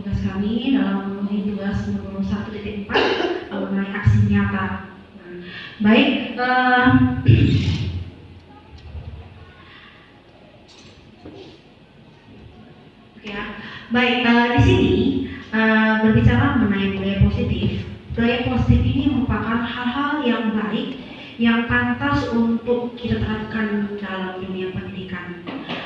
tugas kami dalam memenuhi tugas nomor 1.4 mengenai aksi nyata. Baik, ya. Baik, di sini berbicara mengenai budaya positif. Budaya positif ini merupakan hal-hal yang baik yang pantas untuk kita terapkan dalam dunia pendidikan.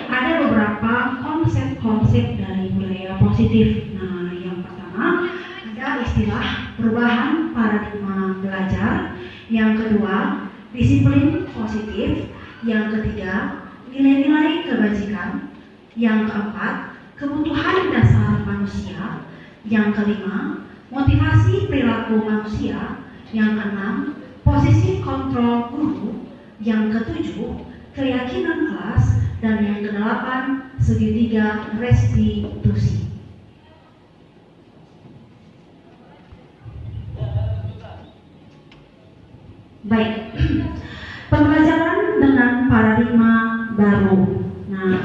Ada beberapa konsep-konsep dari budaya positif. Nah, yang pertama ada istilah perubahan paradigma belajar. Yang kedua, disiplin positif. Yang ketiga, nilai-nilai kebajikan. Yang keempat, kebutuhan dasar manusia. Yang kelima, motivasi perilaku manusia. Yang keenam, posisi kontrol guru. Yang ketujuh, keyakinan kelas. Dan yang kedelapan, segitiga restitusi. Baik, pembelajaran dengan paradigma baru. Nah,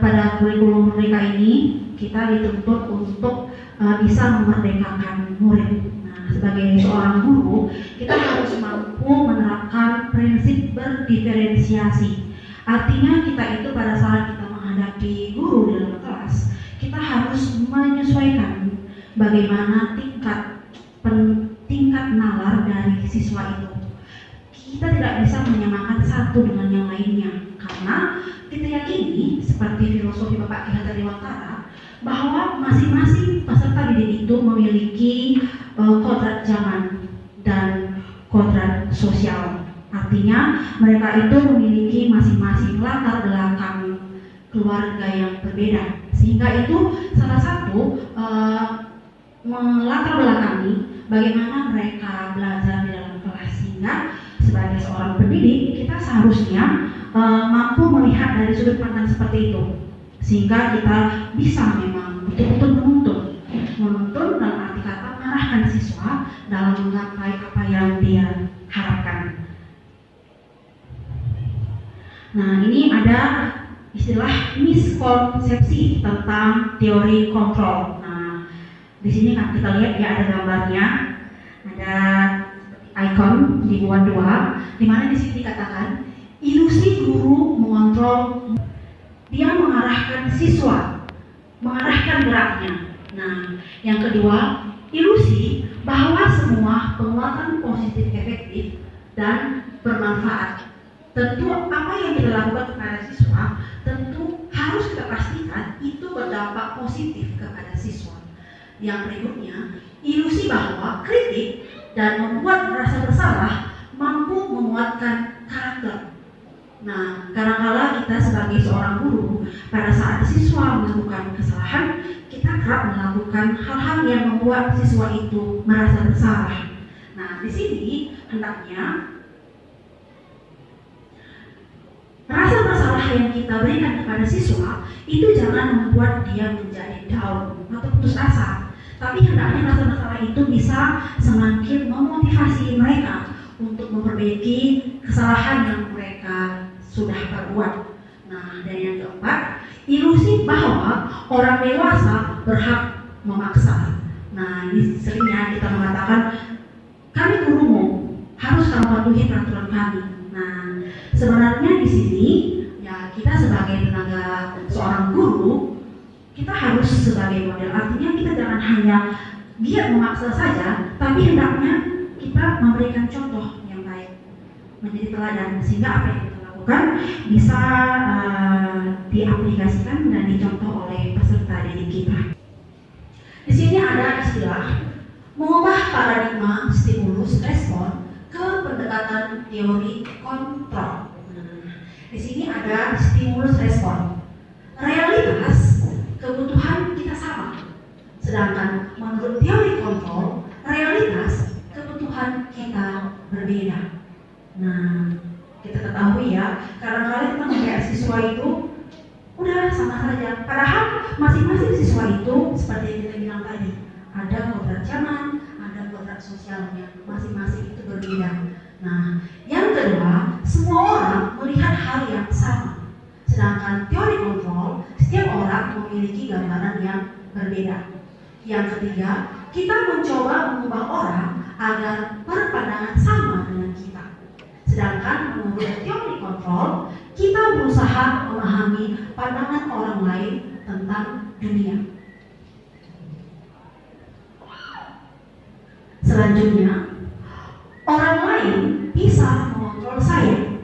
pada kurikulum Merdeka ini kita dituntut untuk bisa memerdekakan murid. Nah, sebagai seorang guru, kita harus mampu menerapkan prinsip berdiferensiasi. Artinya kita itu pada saat kita menghadapi guru di dalam kelas, kita harus menyesuaikan bagaimana tingkat nalar dari siswa itu. Kita tidak bisa menyamakan satu dengan yang lainnya, karena kita yakini seperti filosofi Bapak Ki Hajar Dewantara bahwa masing-masing peserta didik itu memiliki kodrat zaman dan kodrat sosial. Artinya mereka itu memiliki masing-masing latar belakang keluarga yang berbeda, sehingga itu salah satu melatar belakangi bagaimana mereka belajar di dalam kelas. Sehingga sebagai seorang pendidik kita seharusnya mampu melihat dari sudut pandang seperti itu, sehingga kita bisa memang betul-betul menuntun dalam arti kata mengarahkan siswa dalam menggapai apa yang dia harapkan. Nah, ini ada istilah miskonsepsi tentang teori kontrol. Nah, di sini kan kita lihat ya ada gambarnya, ada ikon di buah 2, di mana di sini dikatakan ilusi guru mengontrol, dia mengarahkan siswa, mengarahkan geraknya. Nah, yang kedua, ilusi bahwa semua penguatan positif efektif dan bermanfaat. Tentu apa yang kita lakukan kepada siswa tentu harus kita pastikan itu berdampak positif kepada siswa. Yang berikutnya, ilusi bahwa kritik dan membuat rasa bersalah mampu menguatkan karakter. Nah, kadang-kala kita sebagai seorang guru, pada saat siswa melakukan kesalahan, kita kerap melakukan hal-hal yang membuat siswa itu merasa bersalah. Nah, di sini hendaknya rasa bersalah yang kita berikan kepada siswa itu jangan membuat dia menjadi down atau putus asa, tapi hendaknya rasa bersalah itu bisa semakin memotivasi mereka untuk memperbaiki kesalahan yang mereka sudah perbuat. Nah, dan yang keempat, ilusi bahwa orang dewasa berhak memaksa. Nah, ini seringnya kita mengatakan kami gurumu, harus kamu patuhi peraturan kami. Nah, sebenarnya di sini ya kita sebagai tenaga seorang guru kita harus sebagai model. Artinya kita jangan hanya giat memaksa saja, tapi hendaknya kita memberikan contoh yang baik, menjadi teladan, sehingga apa yang kita lakukan bisa diaplikasikan dan dicontoh oleh peserta didik kita. Di sini ada istilah mengubah paradigma stimulus respon ke pendekatan teori kontrol. Di sini ada stimulus respon. Realitas kebutuhan kita sama, sedangkan menurut teori kontrol realitas kebutuhan kita berbeda. Nah, kita ketahui ya, kadang-kadang kita melihat siswa itu udah sama saja, padahal masing-masing siswa itu seperti yang kita bilang tadi, ada kodrat zaman, ada kodrat sosialnya, masing-masing itu berbeda. Nah, yang kedua, semua orang melihat hal yang sama, sedangkan teori kontrol setiap orang memiliki gambaran yang berbeda. Yang ketiga, kita mencoba mengubah orang agar berpandangan sama dengan kita. Sedangkan menurut teori kontrol, kita berusaha memahami pandangan orang lain tentang dunia. Selanjutnya, orang lain bisa mengontrol saya.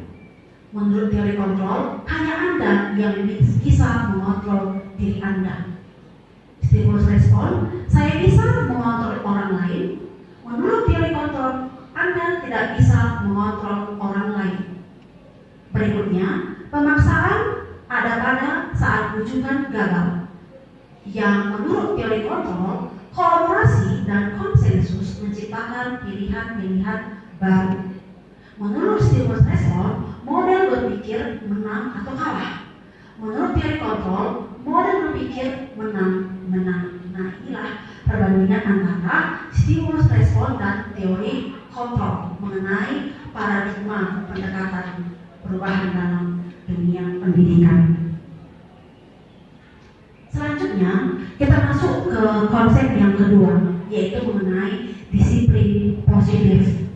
Menurut teori kontrol, hanya Anda yang bisa mengontrol diri Anda. Stimulus respon, saya bisa mengontrol orang lain. Menurut teori kontrol, Anda tidak bisa mengontrol orang lain. Berikutnya, pemaksaan ada pada saat rujukan gagal. Yang menurut teori kontrol, kolaborasi dan konsensus menciptakan pilihan-pilihan baru. Menurut stimulus respon, model berpikir menang atau kalah. Menurut teori kontrol, model berpikir menang-menang. Nah, inilah perbandingan antara stimulus respon dan teori kontrol mengenai paradigma pendekatan perubahan dalam dunia pendidikan. Selanjutnya, kita masuk ke konsep yang kedua, yaitu mengenai disiplin positif.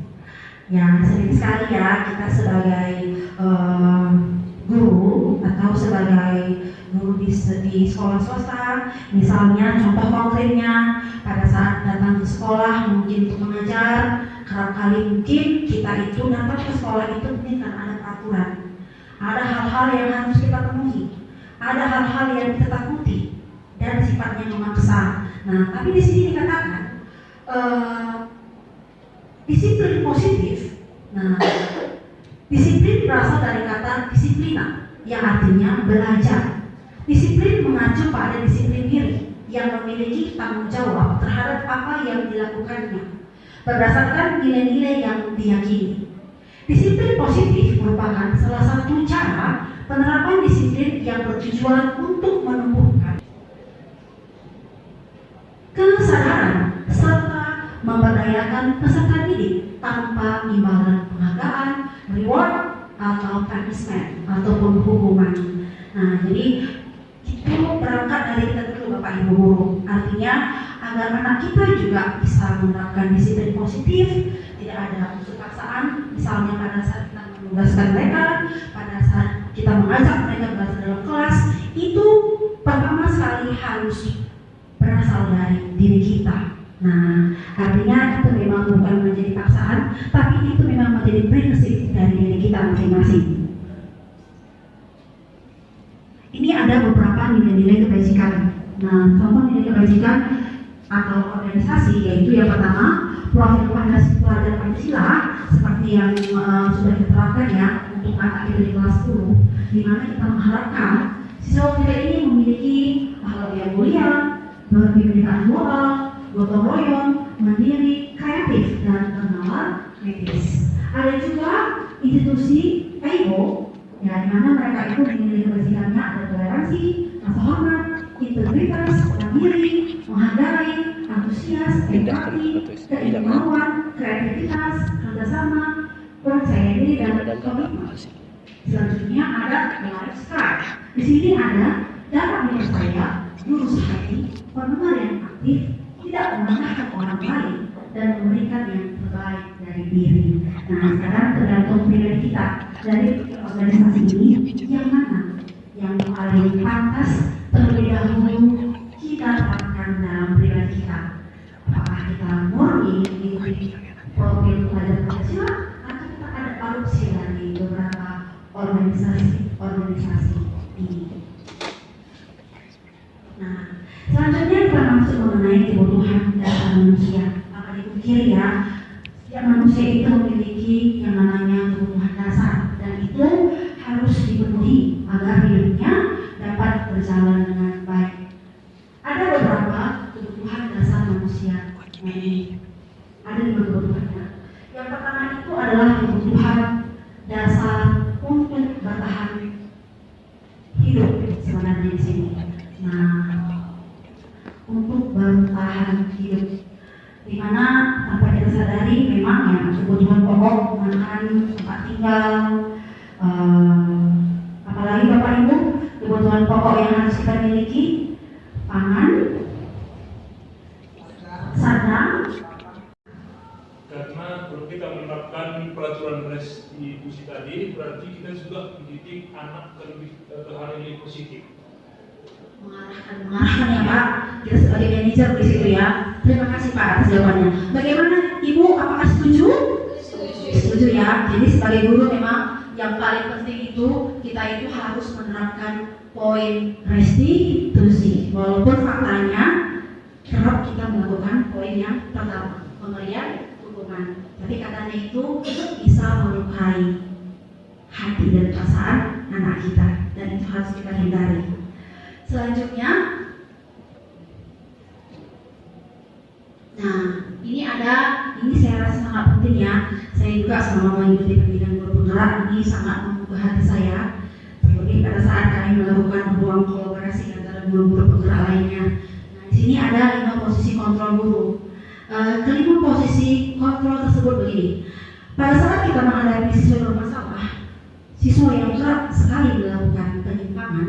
Ya, sering sekali ya kita sebagai guru atau sebagai guru di sekolah swasta, misalnya contoh konkretnya pada saat datang ke sekolah mungkin untuk mengajar, kerap kali mungkin kita itu datang ke sekolah itu mungkin kan ada peraturan, ada hal-hal yang harus kita penuhi, ada hal-hal yang kita takuti dan sifatnya memaksa. Nah, tapi di sini dikatakan disiplin positif. Nah, disiplin berasal dari kata disiplina yang artinya belajar. Disiplin mengacu pada disiplin diri yang memiliki tanggung jawab terhadap apa yang dilakukannya berdasarkan nilai-nilai yang diyakini. Disiplin positif merupakan salah satu cara penerapan disiplin yang bertujuan untuk menumbuhkan kesadaran serta memberdayakan peserta didik tanpa imbalan penghargaan, reward, atau punishment ataupun hukuman. Nah, jadi itu berangkat dari kita dulu Bapak Ibu guru. Artinya agar anak kita juga bisa menerapkan disiplin positif, tidak ada unsur paksaan. Misalnya pada saat kita menugaskan mereka, pada saat kita mengajak mereka belajar dalam kelas, itu pertama sekali harus berasal dari diri kita. Nah, artinya itu memang bukan menjadi paksaan, tapi itu memang menjadi prinsip dari diri kita masing-masing. Ini ada beberapa nilai-nilai kebajikan. Nah, contoh nilai kebajikan atau organisasi yaitu yang pertama, profil pelajar Pancasila seperti yang sudah diterapkan ya untuk anak kita di kelas 10, di mana kita mengharapkan siswa kita ini memiliki akhlak yang mulia, berkebinekaan moral, gotong royong, mandiri, kreatif, dan ternalar medis. Ada juga institusi EIO, ya, di mana mereka itu memiliki kebajikannya ada toleransi, rasa hormat, integritas, mandiri, menghargai, antusias, empati, keimanan, kreativitas, kerjasama, percaya diri, dan komitmen. Selanjutnya ada life style. Di sini ada dapat dipercaya, lurus hati, pendengar yang aktif, tidak memenangkan orang lain, dan memberikan yang terbaik dari diri. Nah, sekarang tergantung pilihan kita dari organisasi ini yang mana yang paling pantas terlebih dahulu kita terapkan dalam pilihan kita. Apakah kita murni mengikuti profil pelajar Pancasila atau kita ada adopsi dari beberapa organisasi ini. Nah, selanjutnya kita masuk mengenai kebutuhan dasar manusia. Maka dipikir ya, setiap manusia itu memiliki yang namanya kebutuhan dasar, dan itu harus dipenuhi agar hidupnya dapat berjalan dengan baik. Ada beberapa kebutuhan dasar manusia. Ada 5 kebutuhannya. Yang pertama itu adalah kebutuhan dasar untuk bertahan hidup sebenarnya di sini. Nah, untuk bertahan hidup, di mana tanpa kita sadari memang ya kebutuhan pokok makan, tempat tinggal, apalagi Bapak Ibu kebutuhan pokok yang harus kita miliki, pangan, kontribusi tadi, berarti kita juga mendidik anak ke hal yang positif. Mengarahkan ya Pak, kita sebagai manajer di situ ya. Terima kasih Pak atas jawabannya. Bagaimana Ibu, apakah setuju? Setuju ya. Jadi sebagai guru memang yang paling penting itu kita itu harus menerapkan poin restitusi. Walaupun faktanya kerap kita melakukan poin yang pertama, pemberian hukuman. Tapi katanya itu bisa melukai hati dan perasaan anak kita, dan itu harus kita hindari. Selanjutnya, nah ini saya rasa sangat penting ya. Saya juga selama mengikuti pendidikan guru penggerak ini sangat membuka hati saya. Terlebih pada saat kami melakukan ruang kolaborasi antara guru-guru penggerak lainnya. Nah, di sini ada 5 posisi kontrol guru. Kelima posisi kontrol tersebut begini. Pada saat kita menghadapi siswa bermasalah, siswa yang kerap sekali melakukan penyimpangan,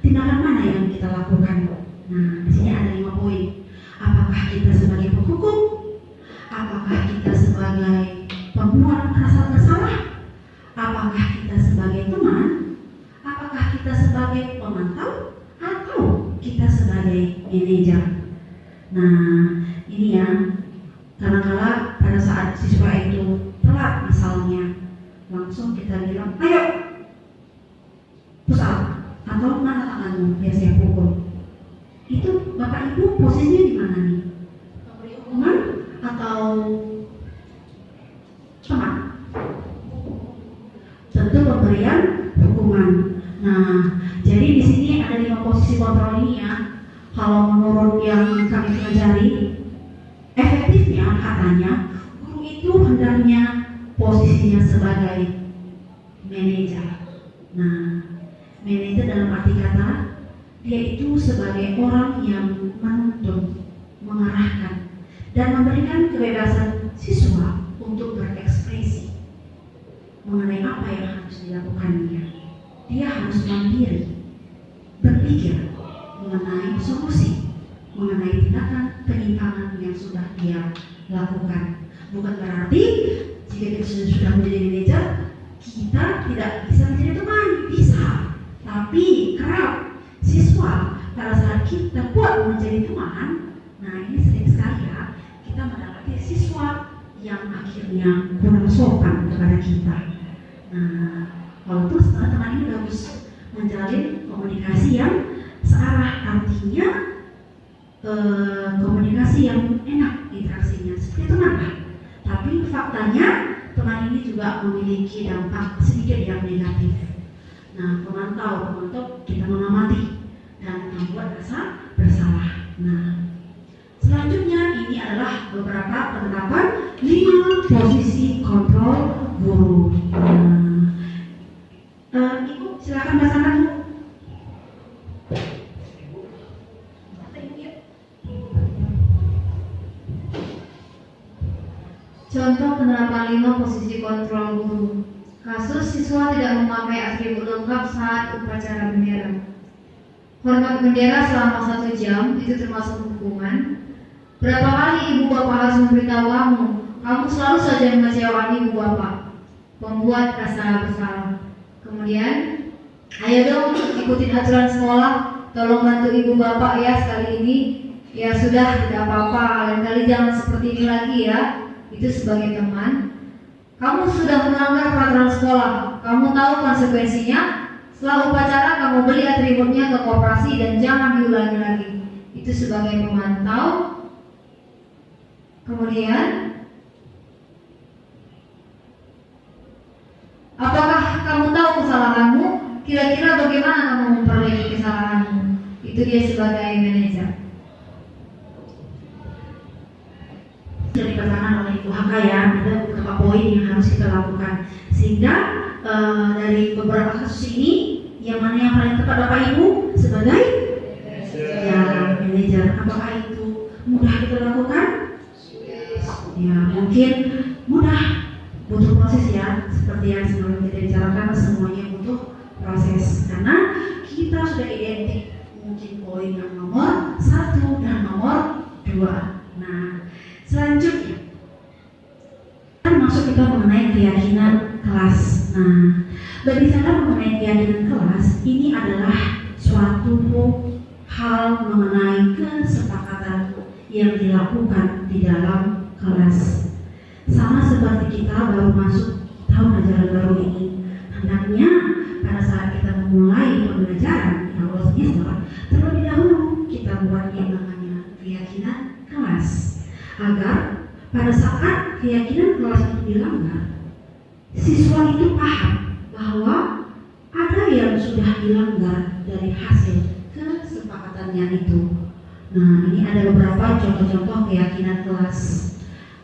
tindakan mana yang kita lakukan? Nah, di sini ada 5 poin. Apakah kita sebagai penghukum? Apakah kita sebagai pembuat merasa bersalah? Apakah kita sebagai teman? Apakah kita sebagai pemantau? Atau kita sebagai manajer? Nah, ini ya, kadang-kala pada saat siswa itu telat misalnya, langsung kita bilang, ayo push up, atau mana tanganmu, biar saya pukul. Itu Bapak Ibu posisinya di mana nih? Pemberi hukuman atau teman? Tentu pemberian hukuman. Nah, jadi di sini ada 5 posisi kontrol ini ya. Kalau menurut yang kami pelajari, efektifnya katanya guru itu hendaknya posisinya sebagai manajer. Nah, manajer dalam arti kata dia itu sebagai orang yang menuntun, mengarahkan, dan memberikan kebebasan siswa untuk berekspresi mengenai apa yang harus dilakukannya. Dia harus mandiri, berpikir mengenai solusi, mengenai tindakan penyimpangan yang sudah dia lakukan. Bukan berarti jika kita sudah menjadi manajer, kita tidak bisa menjadi teman, bisa. Tapi kerap siswa pada saat kita buat menjadi teman, nah ini sering sekali ya, kita mendapati siswa yang akhirnya kurang sopan kepada kita. Nah, walaupun teman-teman ini bagus menjalin komunikasi yang searah, artinya komunikasi yang enak interaksinya, seperti teman lah. Tapi faktanya teman ini juga memiliki dampak sedikit yang negatif. Nah, pemantau kita mengamati dan membuat rasa bersalah. Nah, selanjutnya ini adalah beberapa penerapan 5 posisi kontrol guru. Ibu silakan bacakan Bu. Contoh penerapan 5 posisi kontrol guru. Kasus siswa tidak memakai atribut lengkap saat upacara bendera. Hormat bendera selama 1 jam, itu termasuk hukuman. Berapa kali ibu bapak harus memberitahu kamu? Kamu selalu saja mengecewakan ibu bapak. Membuat rasa bersalah. Kemudian, ayo dong ikutin aturan sekolah. Tolong bantu ibu bapak ya sekali ini. Ya sudah, tidak apa-apa. Lain kali jangan seperti ini lagi ya. Itu sebagai teman. Kamu sudah melanggar peraturan sekolah. Kamu tahu konsekuensinya. Setelah upacara kamu beli atributnya ke koperasi dan jangan diulangi lagi. Itu sebagai pemantau. Kemudian, apakah kamu tahu kesalahanmu? Kira-kira bagaimana kamu memperbaiki kesalahanmu? Itu dia sebagai manajer. Jadi dikatakan oleh Ibu Haka ya, ada beberapa poin yang harus kita lakukan. Sehingga dari beberapa kasus ini, yang mana yang paling tepat Bapak Ibu sebagai ya manajer? Apakah itu mudah kita lakukan? Ya mungkin mudah, butuh proses ya. Seperti yang sebelum kita bicarakan, semuanya butuh proses. Karena kita sudah identik mungkin poin yang nomor 1 dan nomor 2. Nah, selanjutnya masuk ke juga mengenai keyakinan kelas. Nah, berbicara mengenai keyakinan kelas, ini adalah suatu hal mengenai kesepakatan yang dilakukan di dalam kelas. Sama seperti kita baru masuk tahun ajaran baru ini, hendaknya pada saat kita memulai pembelajaran di awal semester, terlebih dahulu kita buat yang namanya keyakinan kelas, agar pada saat keyakinan kelas itu dilanggar, siswa itu paham bahwa ada yang sudah dilanggar dari hasil kesepakatannya itu. Nah, ini ada beberapa contoh-contoh keyakinan kelas.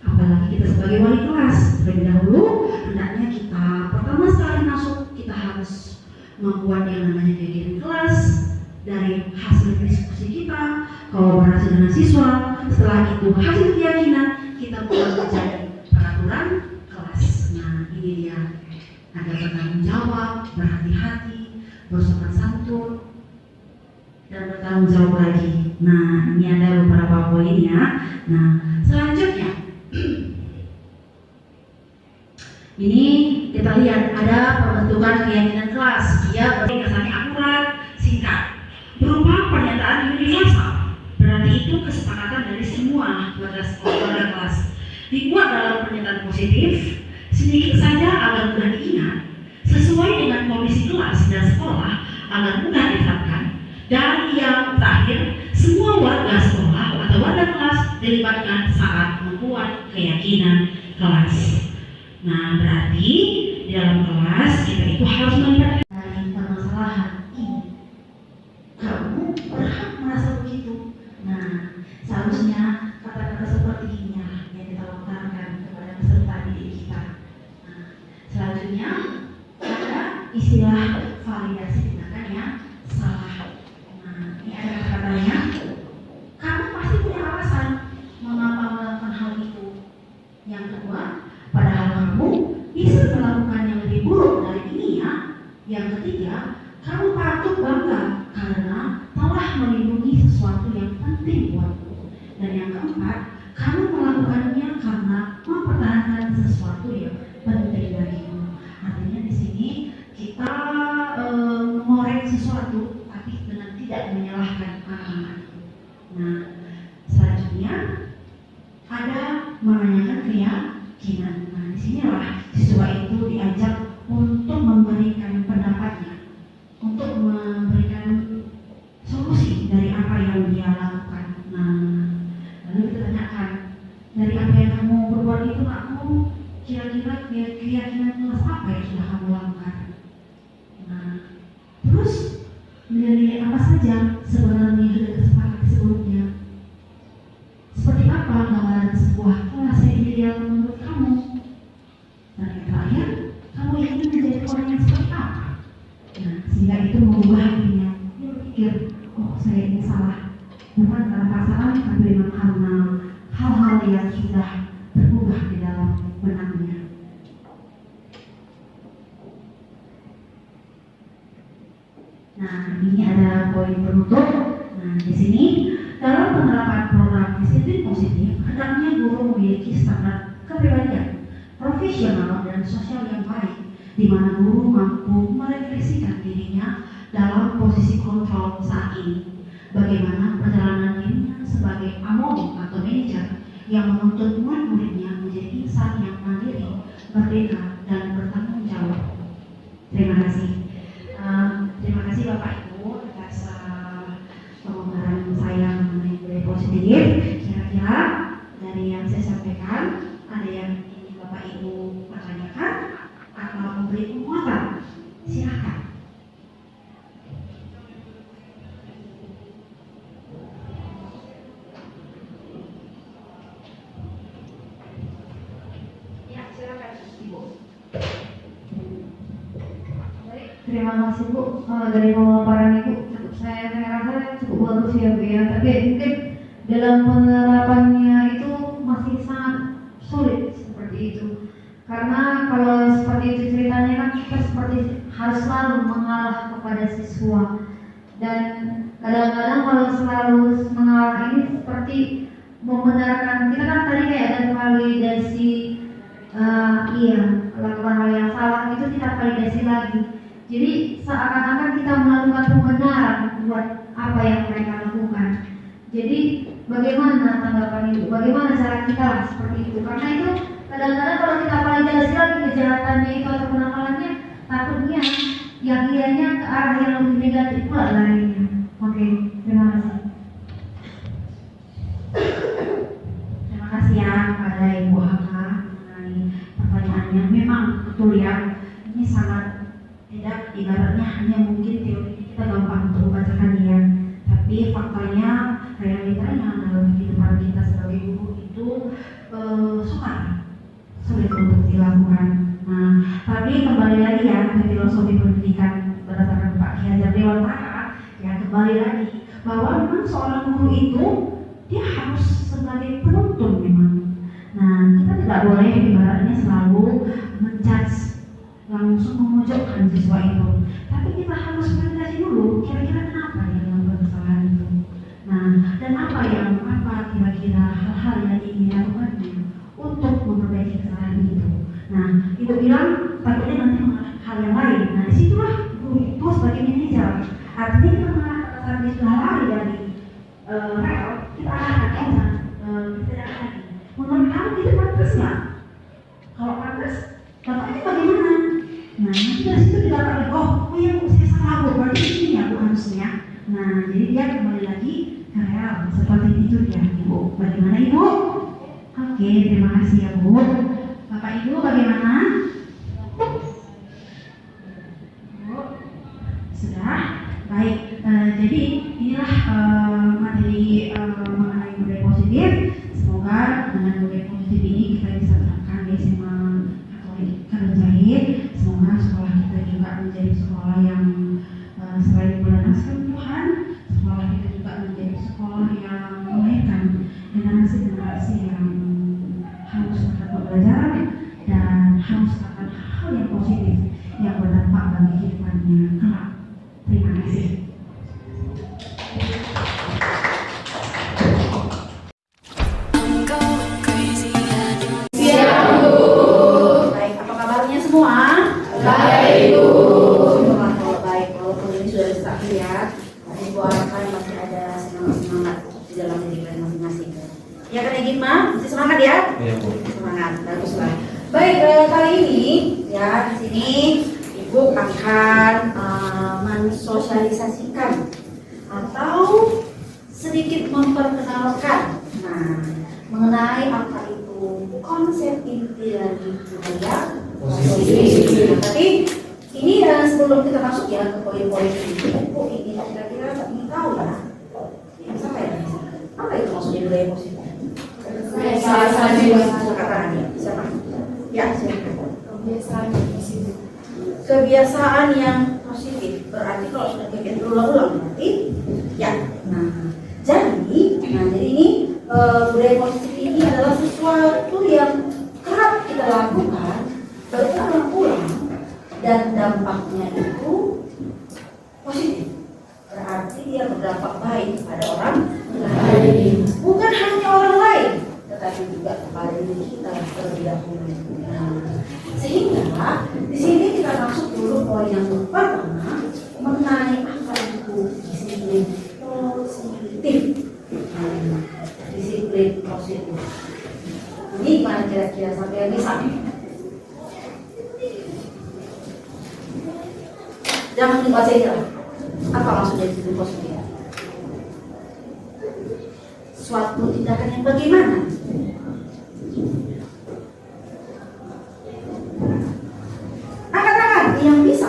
Apalagi kita sebagai wali kelas, terlebih dahulu hendaknya kita pertama sekali masuk, kita harus membuat yang namanya keyakinan kelas dari hasil diskusi kita, kolaborasi dengan siswa. Setelah itu hasil keyakinan kita buat menjadi peraturan kelas. Nah, ini dia, ada bertanggung jawab, berhati-hati, bersopan santun, dan bertanggung jawab lagi. Nah, ini ada beberapa poin ya. Nah, selanjutnya ini kita lihat ada pembentukan keyakinan kelas. Dia kesannya akurat, singkat, berupa pernyataan universal. Berarti itu kesepakatan dari semua pada kelas. Dibuat dalam pernyataan positif, sedikit saja agar mudah diingat, sesuai dengan kondisi kelas dan sekolah agar mudah diterapkan. Dan yang terakhir, semua warga sekolah atau warga kelas dilibatkan saat membuat keyakinan kelas. Nah, berarti di dalam kelas kita itu harus melihat dari permasalahan ini. Kamu berhak merasa begitu. Nah, seharusnya kata-kata seperti ini yang kita lontarkan kepada peserta didik kita. Nah, selanjutnya ada istilah validasi tindakan yang salah. Nah, ini ada kata-katanya. Kamu pasti punya alasan mengapa melakukan hal itu. Yang kedua, padahal kamu bisa melakukan yang lebih buruk dari ini ya. Yang ketiga, kamu patut bangga karena telah melindungi sesuatu yang penting buatmu. Dan yang keempat, kamu melakukannya karena mempertahankan sesuatu yang penting bagimu. Artinya di sini kita mengorek sesuatu, tapi dengan tidak menyalahkan anak-anak. Nah, selanjutnya ada menanyakan keyakinan. Nah, disinilah siswa itu diajak untuk memberikan pendapatnya, untuk memberikan solusi dari apa yang dia lakukan. Nah, lalu kita tanyakan, dari apa yang kamu berbuat itu kamu kira-kira keyakinan kelas apa yang sudah kamu lakukan? Nah, terus dari apa saja sebenarnya sudah kesepakatan sebelumnya? Seperti apa gambaran sebuah kelas yang ideal menurut kamu? Dan yang terakhir, kamu ingin menjadi orang yang seperti apa? Nah, sehingga itu mengubah hatinya. Dia berpikir, oh saya ini salah, bukan karena pasangan, tapi memang karena hal-hal yang sudah terubah di dalam benaknya. Nah, ini ada poin penutup. Nah, di sini dalam penerapan program disiplin positif, hendaknya guru memiliki standar kepribadian, profesional dan sosial yang baik, di mana guru mampu merefleksikan dirinya dalam posisi kontrol saat ini. Bagaimana perjalanan dirinya sebagai among atau manajer yang menuntut murid-muridnya menjadi insan yang mandiri, merdeka, dan bertanggung jawab. Terima kasih. Terima kasih Bapak Ibu atas pemaparan saya mengenai budaya positif. Kira-kira dari yang saya sampaikan ada yang ingin Bapak Ibu pertanyakan atau memberi penguatan? Silakan. Ya, silakan Ibu. Terima kasih Bu, dari pemaparan Ibu saya rasa cukup bagus ya Bu ya. Tapi mungkin dalam penerapannya itu masih sangat sulit seperti itu. Karena kalau seperti itu ceritanya kan kita seperti harus selalu mengalah kepada siswa. Dan kadang-kadang kalau selalu mengalah ini seperti membenarkan, kita kan tadi kayak ada validasi Iya, melakukan hal yang salah itu kita validasi lagi. Jadi seakan-akan kita melakukan pembenaran buat apa yang mereka lakukan. Jadi bagaimana tanggapan Ibu? Bagaimana cara kita seperti itu? Karena itu kadang-kadang kalau kita validasi lagi kejahatannya itu atau kenakalannya, takutnya yang ianya ke arah yang lebih negatif pula larinya. Oke, terima kasih. Terima kasih ya kepada Ibu Haka mengenai pertanyaannya. Memang betul ya, ini sangat tidak, ibaratnya hanya mungkin teori kita gampang untuk membacakan dia, tapi faktanya, realitanya dalam kehidupan kita sebagai guru itu sulit untuk dilakukan. Nah, tapi kembali lagi ya ke filosofi pendidikan berdasarkan Pak Ki Hajar Dewantara, ya kembali lagi bahwa memang seorang guru itu dia harus sebagai penuntun memang. Nah, kita tidak boleh ibaratnya selalu menjudge, langsung memojokkan siswa itu, tapi kita harus validasi dulu kira-kira kenapa dia melakukan kesalahan itu. Nah, dan apa kira-kira hal-hal yang ingin dilakukannya untuk memperbaiki kesalahan itu. Nah, Ibu bilang takutnya nanti mengarah hal yang lain. Nah, disitulah guru itu sebagai manajer, artinya kita mengarah ke saat dia sudah lari dari rel, kita arahkan kita tidak lagi. Menurut kamu itu pantas nggak? Kalau pantas, bapaknya bagaimana? Nah, nanti dari situ didapatkan, oh iya Bu, saya salah Bu, berarti ini ya Bu harusnya. Nah, jadi dia kembali lagi ke rel, seperti itu dia Ibu. Bagaimana Ibu? Oke, terima kasih ya Bu. Bapak Ibu bagaimana? Bu, sudah? Baik, jadi inilah materi mengenai budaya positif. Semoga dengan budaya positif ini kita bisa terapkan di SMA Katolik Kalimantan. Semoga sekolah kita juga menjadi sekolah yang selain melanaskan Tuhan, sekolah kita juga menjadi sekolah yang melahirkan generasi-generasi yang harus akan belajar dan harus akan hal yang positif yang berdampak bagi kehidupannya kelak. Terima kasih. Baik, apa kabarnya semua? Baik, Bu. Baik, walaupun ini sudah berakhir ya, tapi Ibu harapkan masih ada semangat di dalam diri kalian masing-masing. Ya kan Gitma? Masih semangat ya? Iya Bu. Semangat, baguslah. Baik, kali ini ya di sini Ibu akan mensosialisasikan atau sedikit memperkenalkan mengenai apa itu konsep inti dari budaya positif. Tapi ini sebelum kita masuk ya ke poin-poin ini, Ibu ini kira-kira ingin tahu ya, siapa ya? Apa itu maksudnya budaya positif? Siapa? Ya, silakan. Kebiasaan yang positif berarti kalau sudah kebiasaan berulang-ulang berarti ya. Jadi ini budaya positif ini adalah sesuatu yang kerap kita lakukan berulang-ulang dan dampaknya itu positif. Berarti dia berdampak baik kepada orang lain. Bukan hanya orang lain, tetapi juga kepada diri kita terlebih dahulu. Sehingga di sini kita masuk dulu poin yang pertama mengenai apa itu disiplin positif. Disiplin positif. Ini mana kira-kira sampai yang bisa? Jangan dibaca aja. Apa maksudnya disiplin positif? Suatu tindakan yang bagaimana? Angkat tangan yang bisa.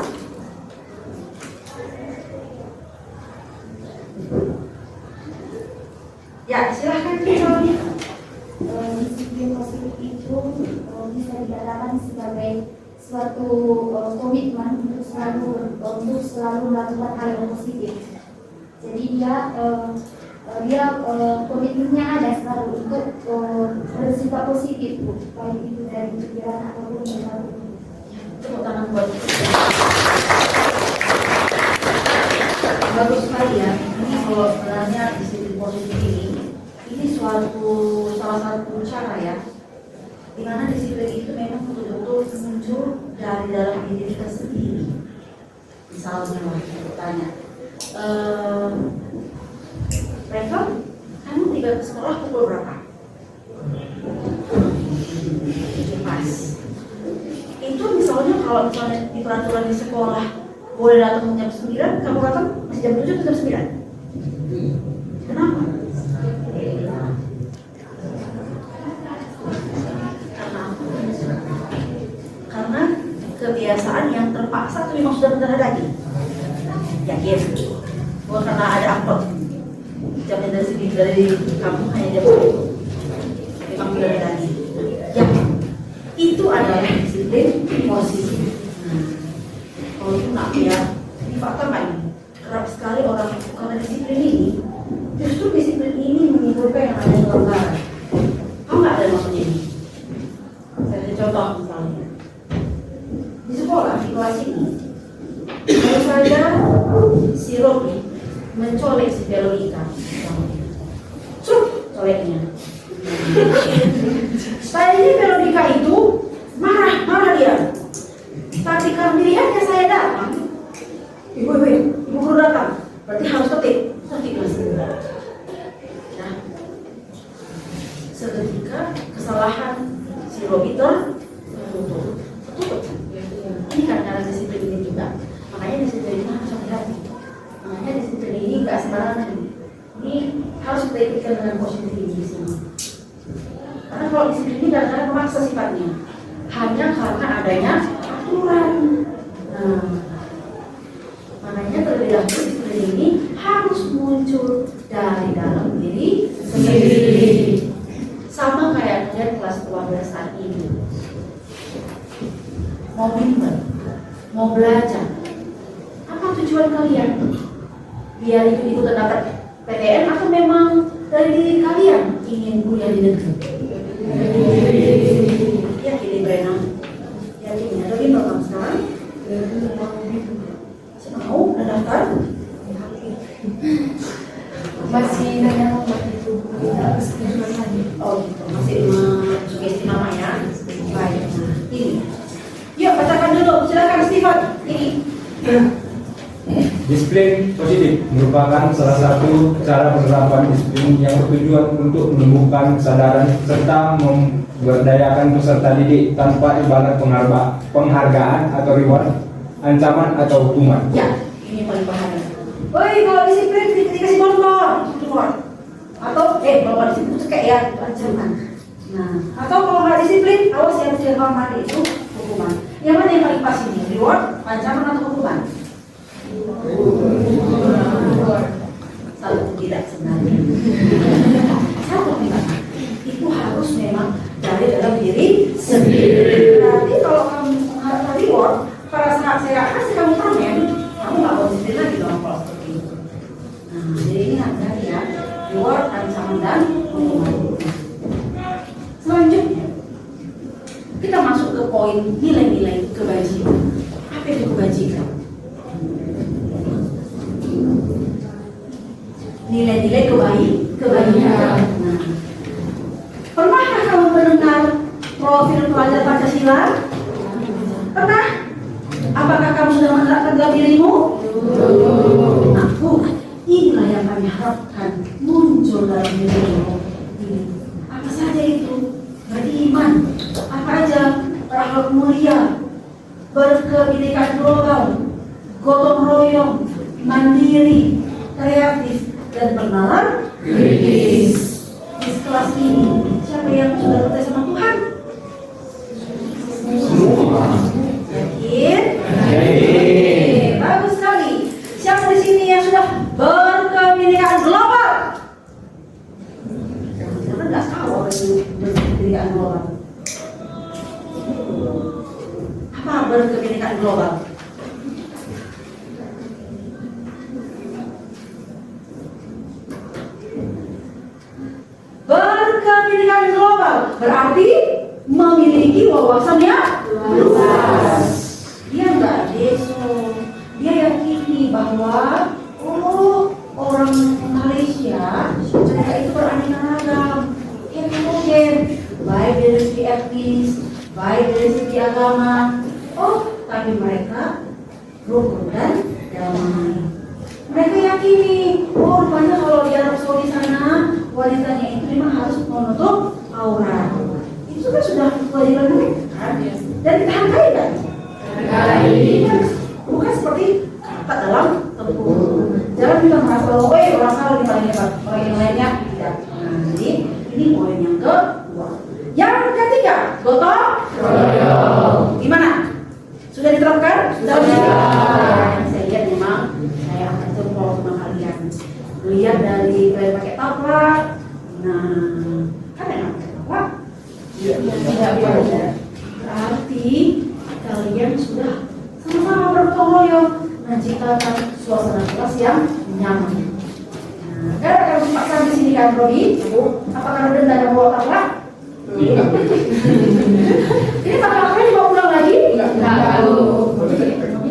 Ya, silahkan jawabnya. Disiplin positif itu bisa dikatakan sebagai suatu komitmen untuk selalu melakukan hal yang positif. Jadi dia komitmennya ada selalu untuk bersifat positif, baik itu dari pikiran ataupun dari Tepuk tangan buat bagus sekali ya. Ini kalau sebenarnya disiplin positif ini salah satu cara ya di mana disiplin itu memang betul-betul muncul dari dalam diri kita sendiri. Misalnya, tanya, Reva, kamu tiba ke sekolah pukul berapa? Pas. Itu misalnya kalau misalnya di peraturan di sekolah boleh datang jam 9, kamu datang masih jam 7 atau jam 9? Kenapa? Karena kebiasaan yang terpaksa itu memang sudah benar lagi. Yakin? Bukan karena ada upload jamnya dari segi dari kamu hanya jam 1. Memang benar lagi. Ya, itu adalah disiplin posisi. Kalau itu nak ya, di fakta kan kerap sekali orang karena disiplin ini, justru disiplin ini menimbulkan yang namanya pelanggaran. Tahu nggak ada maksudnya ini? Saya kasih contoh misalnya di sekolah di kelas ini, kalau saja si Robi mencolek si Veronica, coleknya. Saya ini Veronica itu marah dia. Tapi karena dilihatnya saya datang, ibu guru datang, berarti harus ketik kelas. Nah, seketika kesalahan si Robi tertutup. Ini kadang-kadang disiplin ini juga, makanya disiplin ini harus hati-hati. Makanya disiplin ini nggak sembarangan. Ini harus kita ikutkan dengan positif di sini. Karena kalau disiplin ini kadang-kadang memaksa sifatnya, hanya karena adanya aturan. Nah, makanya terlebih dahulu disiplin ini harus muncul dari dalam diri sendiri. Sama kayak kalian kelas 12 saat ini. Mau bimbel, mau belajar. Apa tujuan kalian? Biar ikut-ikutan dapat PTN atau memang dari diri kalian ingin kuliah di negeri? Yakin di Brenang? Yakin ada bimbel kamu sekarang? Mau ada daftar? Masih nanya itu Oh gitu, masih sugesti namanya. Baik, nah ini. Yuk bacakan dulu, silakan Steven. Ini. Disiplin positif merupakan salah satu cara penerapan disiplin yang bertujuan untuk menumbuhkan kesadaran serta memberdayakan peserta didik tanpa imbalan penghargaan atau reward, ancaman atau hukuman. Ya, ini paling bahaya. Woi, kalau disiplin dikasih bonbon, atau kalau disiplin itu kayak ya itu ancaman. Nah, atau kalau nggak disiplin, awas yang tidak mati itu hukuman. Yang mana yang paling pas ini? Reward, ancaman atau hukuman? Satu tidak sebenarnya. Satu tidak. Itu harus memang dari dalam diri sendiri. Berarti kalau kamu mengharapkan reward, pada saat saya kasih kamu permen, kamu nggak konsisten lagi dalam pola seperti itu. Nah, jadi ini hati-hati ya. Reward, ancaman dan hukuman. Selanjutnya, kita masuk ke poin nilai-nilai kebajikan. Apa itu kebajikan? Nilai-nilai kebaikan. Nah, pernahkah kamu mendengar profil pelajar Pancasila? Pernah? Apakah kamu sudah menerapkan dalam dirimu? Nah, inilah yang kami harapkan muncul dalam dirimu. Apa saja itu? Beriman, apa aja? Berakhlak mulia, berkebinekaan global, gotong royong, mandiri, kreatif, dan bernalar kritis. Di kelas ini, siapa yang sudah percaya sama Tuhan? Semua. Yakin? Bagus sekali. Siapa di sini yang sudah berkebinekaan global? Karena nggak tahu apa itu berkebinekaan global. Apa berkebinekaan global? Berkebinekaan global berarti memiliki wawasannya luas. Dia nggak deso, dia yakini bahwa orang Malaysia mereka itu beraneka ragam, heterogen, baik baik dari segi etnis, baik dari segi agama. Oh, tapi mereka rukun dan damai. Mereka yakini, oh rupanya kalau di Arab Saudi sana wanitanya itu memang harus menutup aurat. Itu kan sudah kewajiban mereka, dan kita hargai kan? Bukan seperti kata dalam tempur. Jangan kita merasa bahwa orang salah di paling hebat, orang yang lainnya tidak. Nah, jadi ini poin yang kedua. Yang ketiga, gotong royong. Gimana? Sudah diterapkan? Sudah. Saya lihat memang saya akan jempol sama kalian. Lihat dari kalian pakai taplak. Nah, kan enak pakai taplak? Tidak belajar. Berarti kalian sudah sama-sama bergotong royong menciptakan suasana kelas yang nyaman. Nah, gara-gara dipaksa di sini kan, Robi, apakah Robi tidak bawa taplak? Ini taplaknya dibawa pulang lagi? Enggak tahu.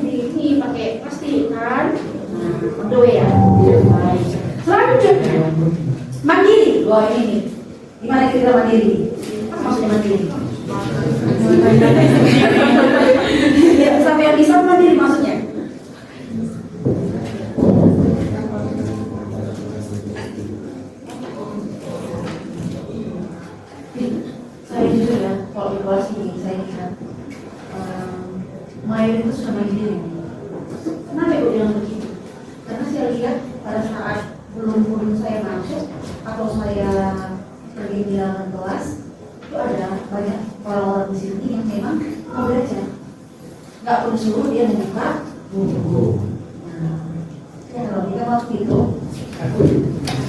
Ini pakai plastik kan? Nah, on ya. Baik. Selanjutnya, mandiri. Wah ini. Gimana kita mandiri? Apa maksudnya mandiri? Ya, sampai yang bisa mandiri maksudnya. Saya jujur ya, kalau evaluasi ini saya lihat mayoritas sudah mandiri. Kenapa ibu bilang begitu? Karena saya lihat pada saat belum saya masuk atau saya pergi di dalam kelas, itu ada banyak orang-orang di sini yang memang mau belajar. Nggak perlu suruh dia membuka buku. Nah, ya kalau kita waktu itu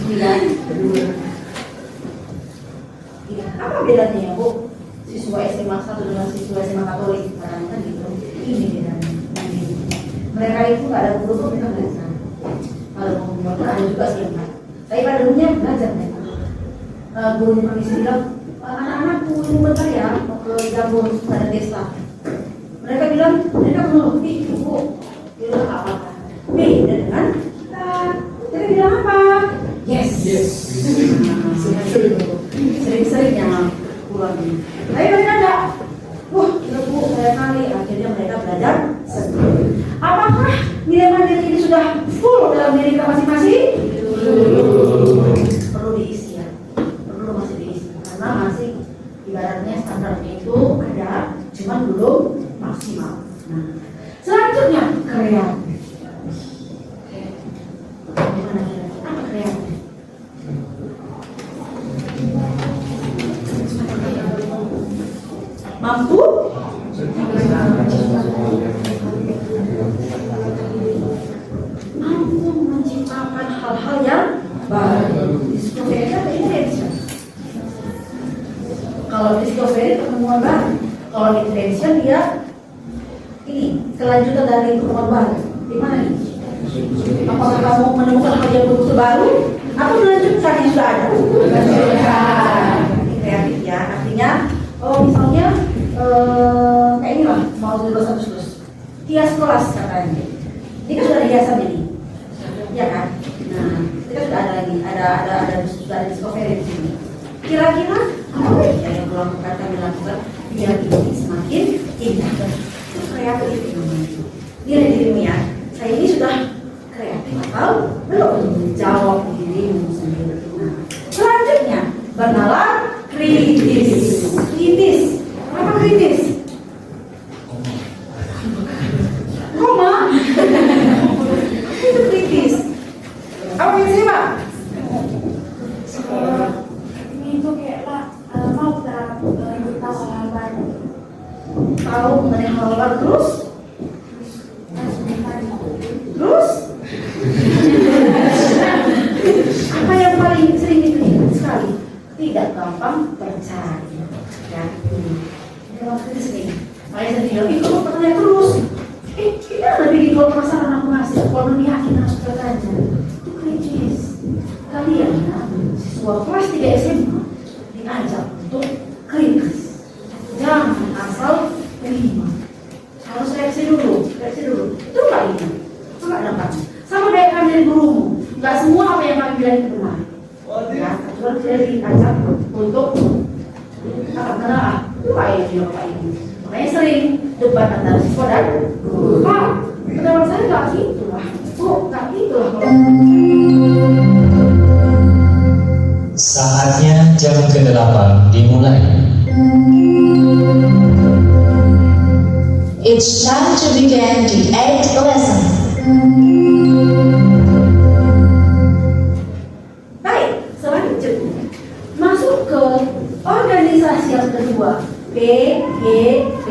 bilang, ya, apa bedanya ya Bu? Siswa SMA 1 dengan siswa SMA Katolik kadang-kadang gitu. Ini bedanya. Mereka itu nggak ada guru tuh mereka belajar. Kalau mau belajar ada juga sih enggak. Tapi pada umumnya belajar mereka. Gurunya permisi bilang, anak-anak tunggu bentar ya mau ke dapur pada desa. Mereka bilang, mereka belum lebih Bu. Dia bilang apa? Beda dengan kita. Mereka bilang apa? Yes. Sering-seringnya pulang. Tapi mereka enggak. Wah, Bu, saya kali akhirnya mereka belajar sendiri. Apakah nilai mandiri ini sudah full dalam diri kita masing-masing? Perlu diisi ya. Perlu masih diisi. Karena masih ibaratnya standarnya itu ada, cuman belum maksimal. Nah, selanjutnya kreatif. Gimana kira-kira? Apa kreatif? Mampu menciptakan hal-hal yang baru. Discovery atau invention? Kalau discovery penemuan baru, kalau invention dia ini kelanjutan dari penemuan baru. Gimana nih? Apakah kamu menemukan hal yang betul baru atau melanjutkan yang sudah ada? Ini kreatif ya, artinya misalnya kayak ini lah, mau lulus hias kelas katanya. Ini kan sudah ada hiasan ini, ya kan? Nah, kita sudah ada lagi, sudah ada discovery di sini. Kira-kira apa ya yang kami lakukan biar ini semakin indah? Itu kreatif namanya. Nilai dirimu ya, saya ini sudah kreatif atau belum? Jawab dirimu sendiri. Nah, selanjutnya bernalar kritis. Apa kritis? Koma? Itu kritis. Apa yang sih Pak? Ini itu kayak mau kita tahu hal baru. Tahu mengenai hal baru terus? Apa yang paling sering dipikirkan sekali? Tidak gampang percaya. Ya, dalam kritis nih. Makanya saya bilang, kamu percaya terus. Kita lebih kalau perasaan aku ngasih, kalau lebih yakin harus percaya. Itu kritis. Kalian ya, siswa kelas 3 SMA diajak untuk kritis. Jangan asal terima. Harus seleksi dulu. Itu nggak ini. Itu nggak dapat. Sama kayak kalian dari gurumu. Nggak semua apa yang kami bilang itu benar. Ya, kecuali kita diajak untuk juga Bapak Ibu. Makanya sering debat antara siswa dan guru. Pak, pendapat saya nggak gitu lah. Bu, nggak gitu lah. Saatnya jam ke-8 dimulai. It's time to begin the 8th lesson. Baik, selanjutnya masuk ke organisasi yang kedua, PGP.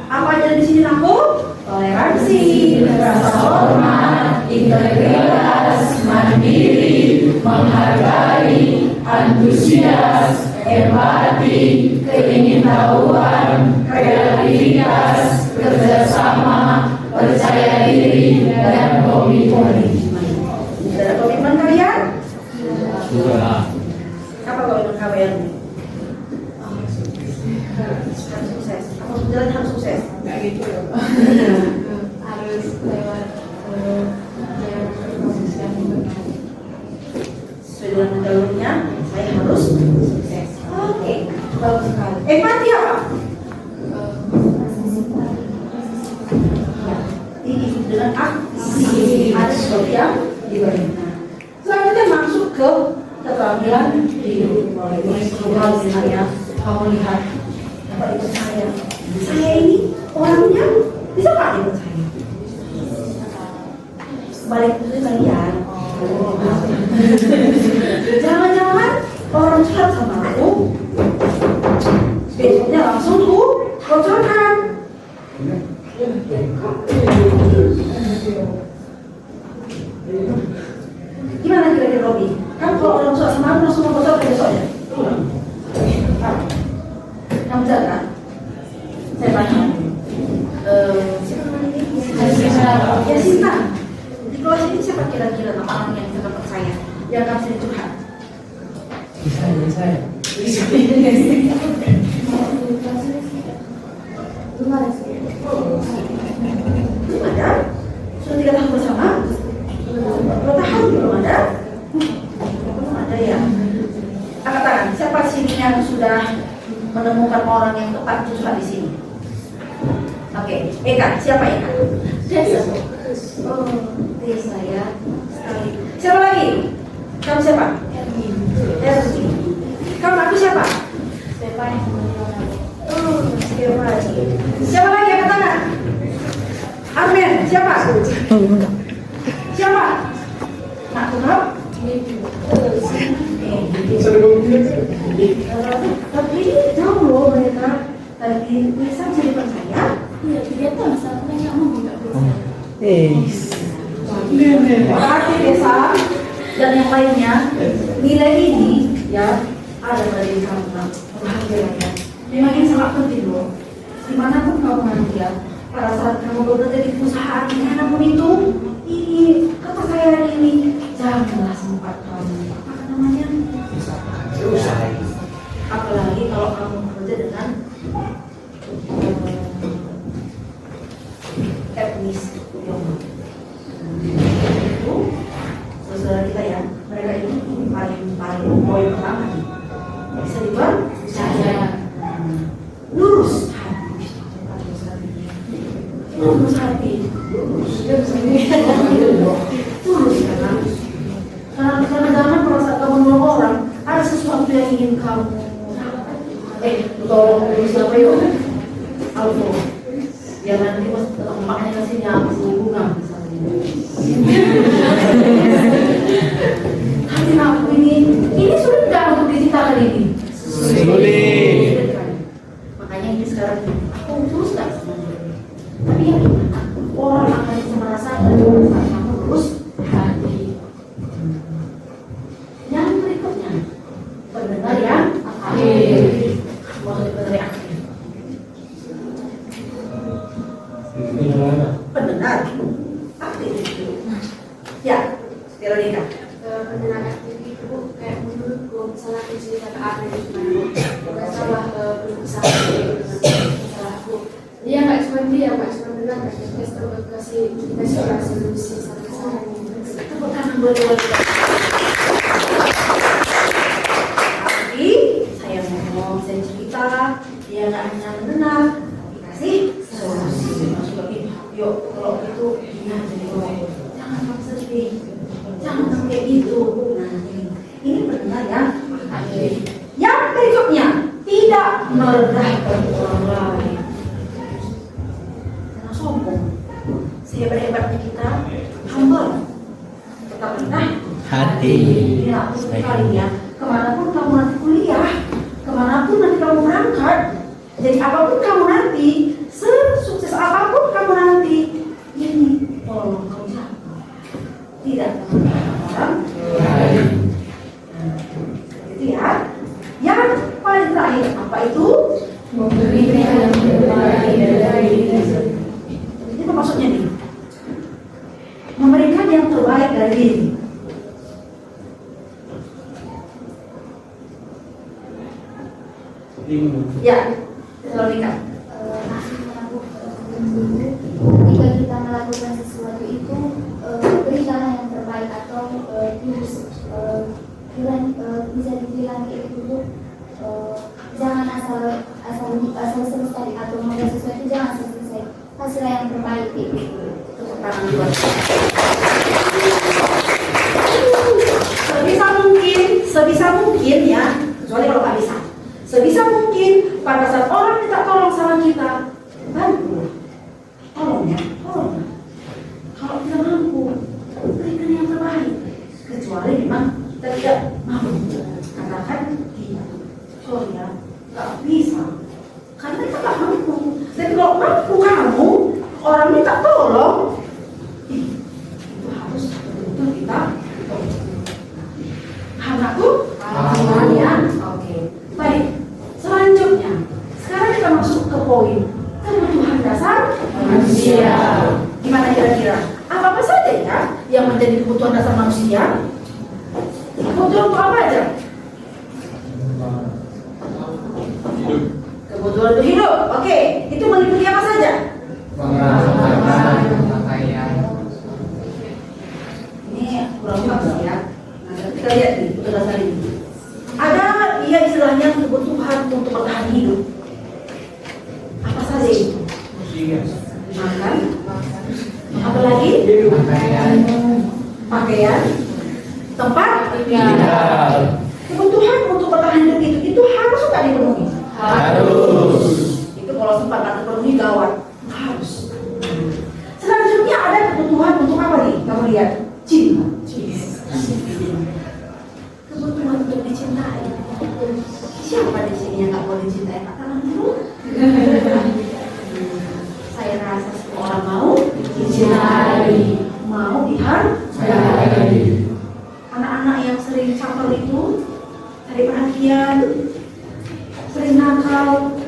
Apa aja di sini aku? Toleransi, rasa hormat, integritas, mandiri, menghargai, antusias, empati, keingintahuan, kreativitas, kerjasama, percaya diri, dan komitmen. Ada komitmen kalian? Sudah. Apa komitmen kalian? Harus sukses. Apa jalan harus sukses? Nggak gitu ya, Pak. Harus lewat proses yang benar. Sesuai dengan jalurnya, saya harus sukses. Oke, bagus sekali. Empati apa? Ini dengan aktivitas ada sesuatu yang diberikan. Selanjutnya masuk ke keterampilan hidup. Misalnya, kamu lihat apa itu saya. Saya ini orangnya bisa nggak ikut saya? Balik itu kalian. Jangan-jangan orang curhat sama aku, besoknya langsung ku bocorkan. Gimana kira-kira Robi? Kan kalau orang curhat sama aku langsung bocorkan besoknya. Kamu jaga. Saya tanya. Siapa namanya ini? Ya Sinta. Di kelas ini siapa kira-kira orang yang bisa percaya? Yang akan sering curhat? Saya. Belum ada? Sudah 3 tahun bersama? 2 tahun belum ada? Belum ada ya? Angkat tangan, siapa di sini yang sudah menemukan orang yang tepat curhat di sini? Oke, Eka, siapa Eka? Desa. Oh, desa ya. Sekali. Siapa lagi? Kamu siapa? Erwin. Erwin. Kamu aku siapa? Siapa yang mengenal? Oh, siapa lagi? Siapa lagi angkat tangan? Armen, siapa? Siapa? Nak kenal? Tapi jauh loh mereka. Tadi bisa dipercaya? Iya, 3 tahun sampai nggak mau nggak bisa. Berarti desa dan yang lainnya nilai ini ya ada pada diri kamu. Perhatian. Memang ini sangat penting loh. Dimanapun kamu nanti ya, pada saat kamu bekerja di perusahaan dimanapun itu, ini kepercayaan ini janganlah sempat kamu apa namanya? Apalagi kalau kamu bekerja dengan etnis Tionghoa. Itu saudara kita ya, mereka itu paling poin pertama nih. Bisa dibuat percaya, lurus hati, lurus hati, tulus karena jangan merasa kamu menolong orang, ada sesuatu yang ingin kamu tolong siapa yuk? Alfo. Ya nanti pas makanya kasihnya aku bunga misalnya. Hati aku ini sudah untuk diciptakan ini. Sulit. Makanya ini sekarang aku terus nggak sebenarnya. Tapi ya gimana? Orang akan bisa merasakan saat kamu terus hati. Yang berikutnya pendengar yang aktif. Pendengar yang aktif. Pendengar aktif. Ya, Veronica. Pendengar aktif itu kayak menurutku misalnya aku cerita ke Arne nggak salah belum bisa masalah aku. Dia nggak cuma dengar, dia kasih solusi sampai sana. Tepuk tangan buat Veronica. Tapi saya ngomong, saya cerita, dia dia nggak hanya benar, dikasih solusi. Masuk lagi, yuk kalau itu gini jadi jangan kamu sedih, jangan sampai itu. Nah ini benar ya. Yang berikutnya, tidak merendahkan orang lain. Jangan sombong. Sehebat-hebatnya kita, humble, tetap rendah hati. Ya, sekali ya. Kemanapun kamu nanti kuliah, kemanapun nanti kamu berangkat, jadi apapun kamu nanti, sesukses apapun kamu nanti, ini tolong kamu jaga. Tidak orang lain. Itu ya. Yang paling terakhir apa itu? Memberikan yang terbaik dari diri. Itu maksudnya nih. Memberikan yang terbaik dari diri. Ya, Veronica. Maksudnya jika kita melakukan sesuatu itu berikanlah yang terbaik atau bisa dibilang itu jangan asal selesai atau membuat sesuatu jangan selesai, hasilnya yang terbaik itu. Sebisa mungkin ya, kecuali kalau nggak bisa. Sebisa mungkin pada saat orang minta tolong sama kita, bantu, tolong ya. Kalau tidak mampu, berikan yang terbaik. Kecuali memang kita tidak mampu, katakan tidak. Sorry ya, nggak bisa. Karena kita nggak mampu. Tapi kalau mampu kamu, orang minta tolong, itu harus betul kita. Anakku, ya. Oke. Baik. Selanjutnya, sekarang kita masuk ke poin kebutuhan dasar manusia. Gimana kira-kira? Apa saja ya yang menjadi kebutuhan dasar manusia? Kebutuhan untuk apa aja? Kebutuhan untuk hidup. Oke, itu meliputi apa saja? Ini kurang bagus ya. Nah, kita lihat nih kebutuhan dasar ini. Ada istilahnya kebutuhan untuk bertahan hidup. Apa saja itu? Makan. Apa lagi? Pakaian. Tempat tinggal. Kebutuhan untuk bertahan hidup itu harus nggak dipenuhi? Harus. Itu kalau sempat nggak terpenuhi gawat. Harus. Selanjutnya ada kebutuhan untuk apa nih? Kamu lihat, cinta. Kebutuhan untuk dicintai. Siapa di sini yang nggak boleh dicintai? Pak tangan dulu. Saya rasa semua orang mau dicintai, mau dihargai. Anak-anak yang sering caper itu cari perhatian, sering nakal.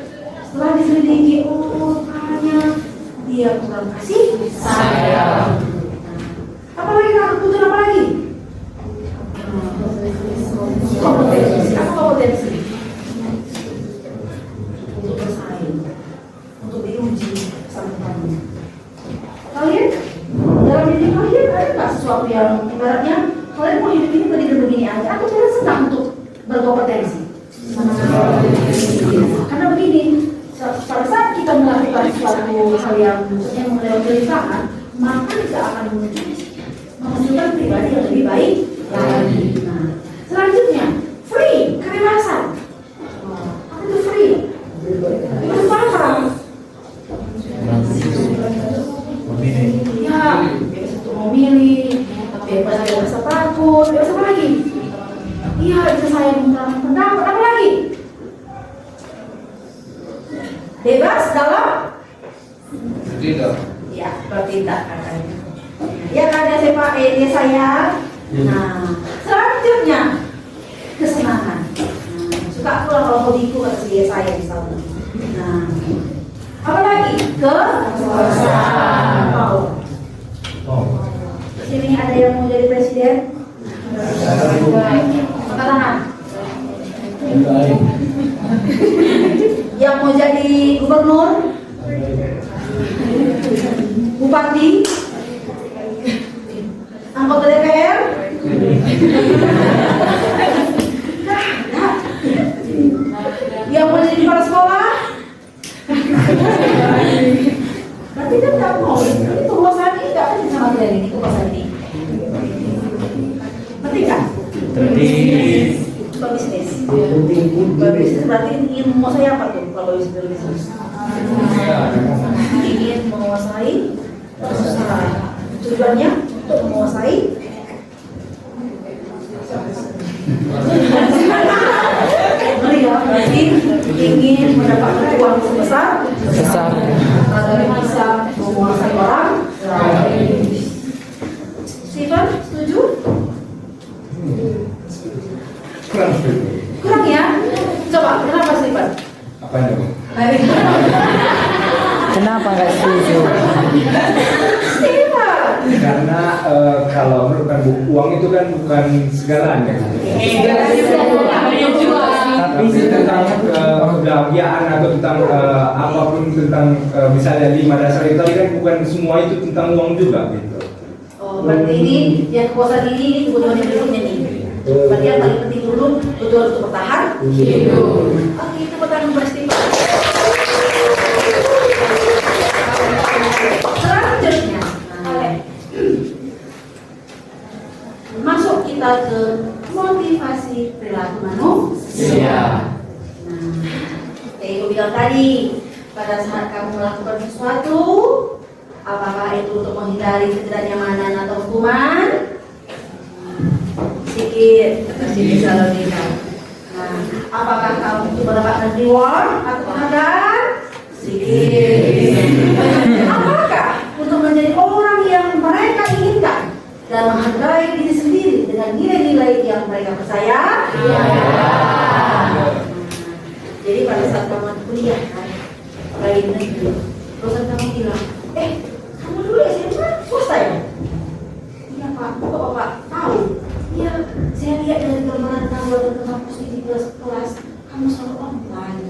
Setelah diselidiki, rupanya dia kurang kasih sayang. Apalagi kebutuhan apa lagi? Kompetensi. Apa kompetensi? Untuk bersaing, untuk diuji sama kamu. Kalian dalam diri kalian ada nggak sesuatu yang ibaratnya kalian mau hidup ini begini aja, atau kalian senang untuk berkompetensi? Karena begini, pada saat kita melakukan sesuatu hal yang melewati tangan, maka kita akan memunculkan pribadi yang lebih baik lagi. Nah, selanjutnya, free, kebebasan. Apa itu free? Itu apa? Ya, bebas untuk memilih, bebas takut, bebas apa lagi? Iya, bisa saya mengutarakan pendapat, apa lagi? Bebas dalam bertindak. Ya, bertindak katanya. Ya kan ya saya. Nah, selanjutnya kesenangan. Suka aku lah kalau hobiku kata saya misalnya. Nah, apa lagi? Kekuasaan. Sini ada yang mau jadi presiden? Angkat tangan. Yang mau jadi gubernur? Bupati? Anggota DPR? Yang mau jadi kepala sekolah? Berarti kan nggak mau. Ini penguasaan ini nggak ada sama dia ini penguasaan ini. Berarti kan? Pebisnis. Pebisnis berarti ingin menguasai apa tuh kalau bisnis? Ingin menguasai usaha. Tujuannya untuk menguasai berarti ingin mendapatkan uang sebesar agar bisa menguasai orang lain. Steven, setuju? Kurang ya? Coba, kenapa Steven? Apa itu? Kenapa nggak setuju? Steven! Karena kalau merupakan uang itu kan bukan segalanya. Tapi tentang kebahagiaan atau tentang apapun tentang misalnya 5 dasar itu tadi kan bukan semua itu tentang uang juga gitu. Oh, berarti ini yang kekuasaan ini kebutuhan yang berikutnya nih. Berarti yang paling penting dulu kebutuhan untuk bertahan hidup. Oke, itu pertanyaan pasti. Selanjutnya, masuk kita ke motivasi perilaku manusia. Kayak gue bilang tadi, pada saat kamu melakukan sesuatu, apakah itu untuk menghindari ketidaknyamanan atau hukuman? Sedikit bisa logika. Nah, apakah kamu untuk mendapatkan reward atau penghargaan? Sedikit. Apakah untuk menjadi orang yang mereka inginkan dan menghargai diri sendiri dengan nilai-nilai yang mereka percaya? Ya. Jadi pada saat kamu kuliah kan, baik negeri, dosen kamu bilang, kamu dulu SMA swasta ya? Iya Pak, kok Bapak tahu? Iya, saya lihat dari gambaran kamu datang ke kampus di kelas, kamu selalu online.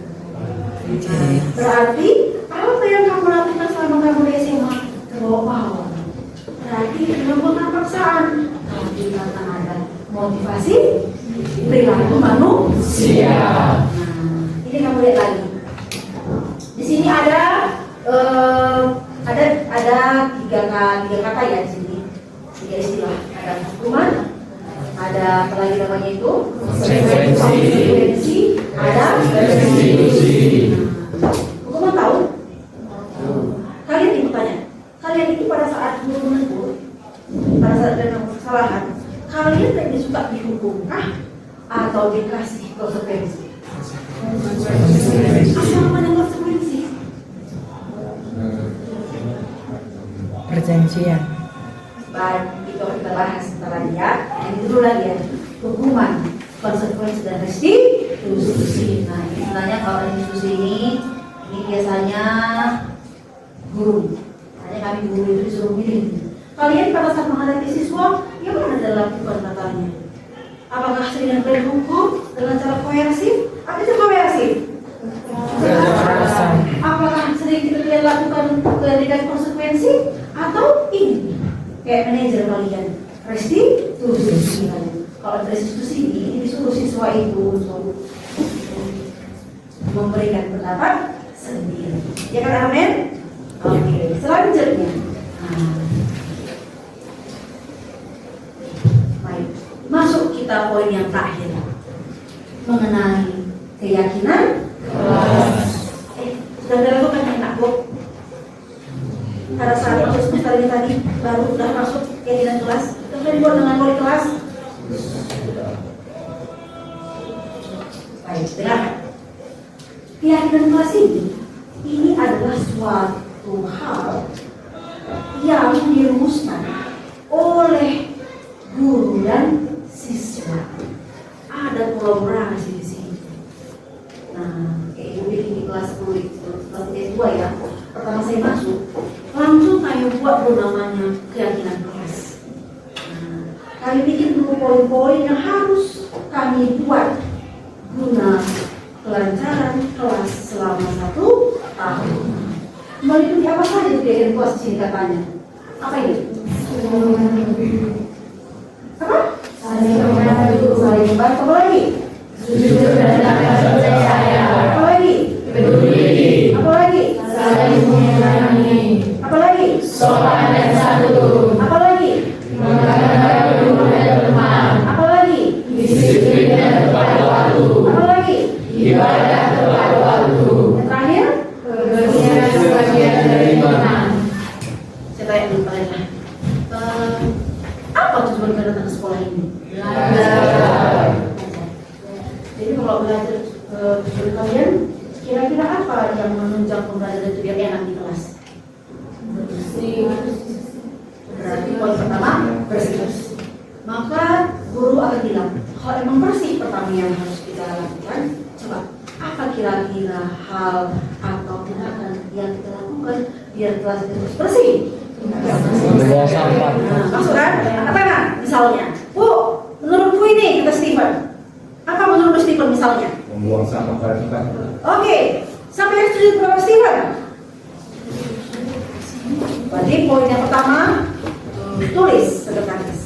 Berarti apa yang kamu lakukan selama kamu di SMA? Terbawa-bawa. Berarti memang bukan paksaan, tapi karena ada motivasi perilaku manusia. Ini kamu lihat lagi. Di sini ada tiga kata ya di sini, 3 istilah. Ada hukuman, ada apa lagi namanya itu? Konsekuensi, ada restitusi. Hukuman tahu? Kalian ini bertanya, kalian itu pada saat guru menegur, pada saat ada kesalahan, kalian lebih suka dihukumkah atau dikasih konsekuensi? Asal mana konsekuensi? Perjanjian. Baik, itu kita bahas sebentar lagi ya. Yang itu dulu lagi ya. Hukuman, konsekuensi dan restitusi. Nah, istilahnya kalau restitusi ini biasanya guru. Hanya kami guru itu disuruh milih. Kalian pada saat menghadapi siswa, yang mana dalam lakukan katanya? Apakah sering dengan hukum dengan cara koersif? Apa itu koersif? Apakah sering kita lakukan dengan konsekuensi atau ini kayak manajer kalian restitusi? Kalau restitusi ini disuruh siswa itu untuk memberikan pendapat sendiri. Ya kan, amin? Oke, selanjutnya. Baik, masuk kita poin yang terakhir mengenai keyakinan kelas. Sudah dilakukan enak Bu? Pada saat masuk semester ini tadi baru sudah masuk keyakinan kelas. Sudah dibuat dengan wali kelas. Baik, dengarkan. Keyakinan kelas ini adalah suatu hal yang dirumuskan oleh guru dan siswa. Ada kolaborasi di sini. Nah, kayak ibu bikin di kelas 10 itu, kelas S2 ya. Pertama saya masuk, langsung kami buat namanya keyakinan kelas. Nah, kami bikin dulu poin-poin yang harus kami buat guna kelancaran kelas selama 1 tahun. Meliputi apa saja itu keyakinan kelas di sini katanya? Apa ini? Apa? Saling membantu, apa lagi? Apa lagi? Peduli. Apa lagi? Kira-kira apa yang menunjang pembelajaran itu biar enak di kelas? Berarti poin pertama bersih. Maka guru akan bilang, kalau emang bersih pertama yang harus kita lakukan, coba apa kira-kira hal atau tindakan yang kita lakukan biar kelas itu terus bersih? Membuang sampah. Maksud kan? Katakan misalnya, Bu, menurutku ini kata Steven. Apa menurut Steven misalnya? Membuang sampah pada tempat. Oke, siapa yang setuju dengan Steven? Berarti poin yang pertama, tulis sekretaris.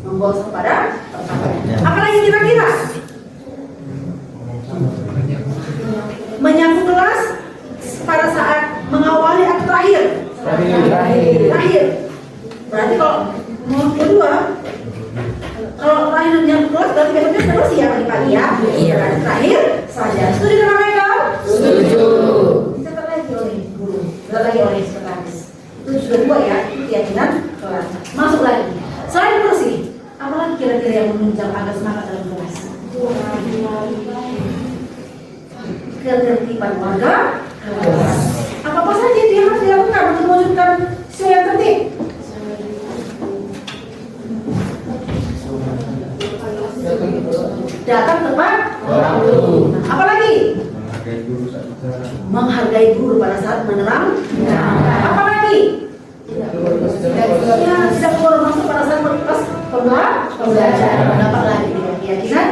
Membuang sampah pada tempat. Apa lagi kira-kira? Menyapu kelas pada saat mengawali atau terakhir? Terakhir. Berarti kalau mau kedua, kalau terakhir menyapu kelas berarti besoknya terus ya pagi-pagi ya. Berarti terakhir saja. Setuju dengan mereka? Setuju. Catat lagi oleh guru, catat lagi oleh sekretaris. Itu sudah dua ya, keyakinan kelas. Masuk lagi. Selain bersih, apalagi kira-kira yang menunjang agar semangat dalam kelas? Ketertiban warga kelas. Apa saja itu yang harus dilakukan untuk mewujudkan siswa yang tertib? Datang tepat waktu. Apalagi? Menghargai guru pada saat menerang. Apalagi? Ya, tidak boleh masuk pada saat berkelas pembelajaran. Dapat lagi dengan keyakinan.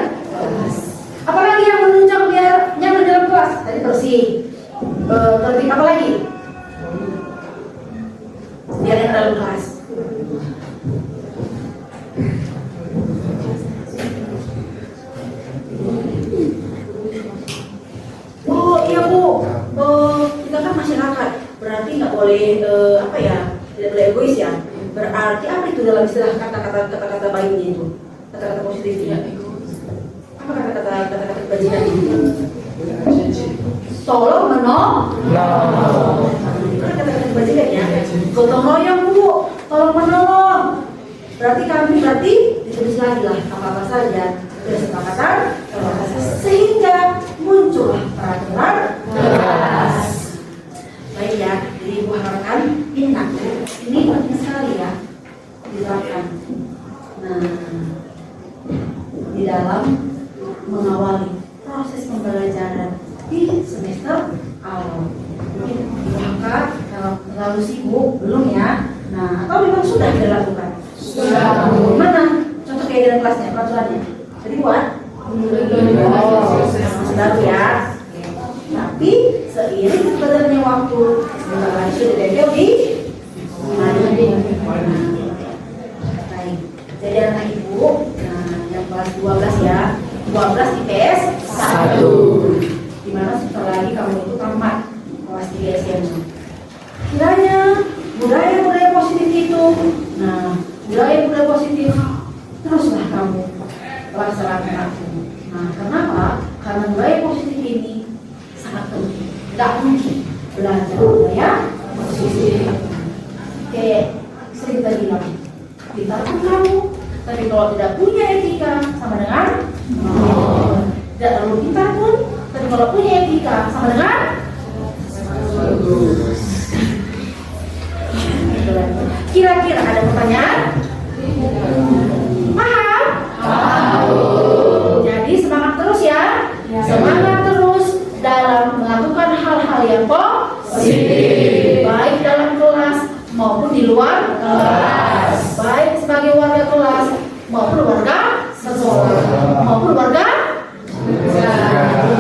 Apalagi yang menunjang biar nyaman dalam kelas? Tadi bersih, tertib. Apa lagi? Biar enak dalam kelas. Oh iya Bu, kita kan masyarakat, berarti nggak boleh apa ya, tidak boleh egois ya. Berarti apa itu dalam istilah kata-kata baiknya itu, kata-kata positifnya? Apa kata-kata kebajikan itu? Tolong menolong. Itu kan kata-kata kebajikan ya. Gotong royong Bu, tolong menolong. Berarti kami ditulis lagi lah apa-apa saja kesepakatan sehingga muncullah peraturan kelas. Baik ya, jadi ibu harapkan enak. Ini penting sekali ya diterapkan. Nah, di dalam mengawali proses pembelajaran di semester awal. Mungkin diangkat kalau terlalu sibuk belum ya. Nah, atau memang sudah dilakukan? Sudah. Mana contoh kegiatan kelasnya, peraturannya? Jadi buat? Masih baru ya. Tapi seiring berjalannya waktu, sudah beliau di baik. Jadi anak ibu, nah yang kelas 12 ya, 12 IPS 1. Dimana sebentar lagi kamu itu tamat kelas 3 SMA. Kiranya budaya positif itu, nah budaya positif teruslah kamu laksanakan aku. Nah, kenapa? Karena budaya positif ini sangat penting. Tidak mungkin belajar budaya positif. Kayak sering kita bilang, pintar pun kamu, tapi kalau tidak punya etika sama dengan tidak terlalu pintar pun, tapi kalau punya etika sama dengan kira-kira ada pertanyaan? Paham? Jadi semangat terus ya. Semangat terus dalam melakukan hal-hal yang positif, baik dalam kelas maupun di luar kelas, baik sebagai warga kelas maupun warga sekolah maupun warga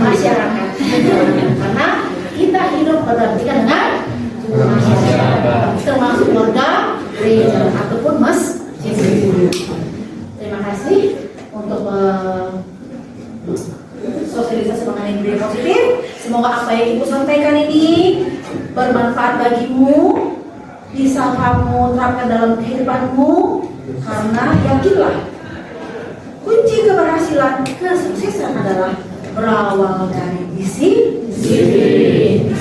masyarakat. Karena kita hidup berdampingan dengan masyarakat, termasuk warga gereja ataupun masjid. Terima kasih untuk sosialisasi mengenai budaya positif. Semoga apa yang ibu sampaikan ini bermanfaat bagimu, bisa kamu terapkan dalam kehidupanmu. Karena yakinlah, kunci keberhasilan kesuksesan adalah berawal dari disiplin.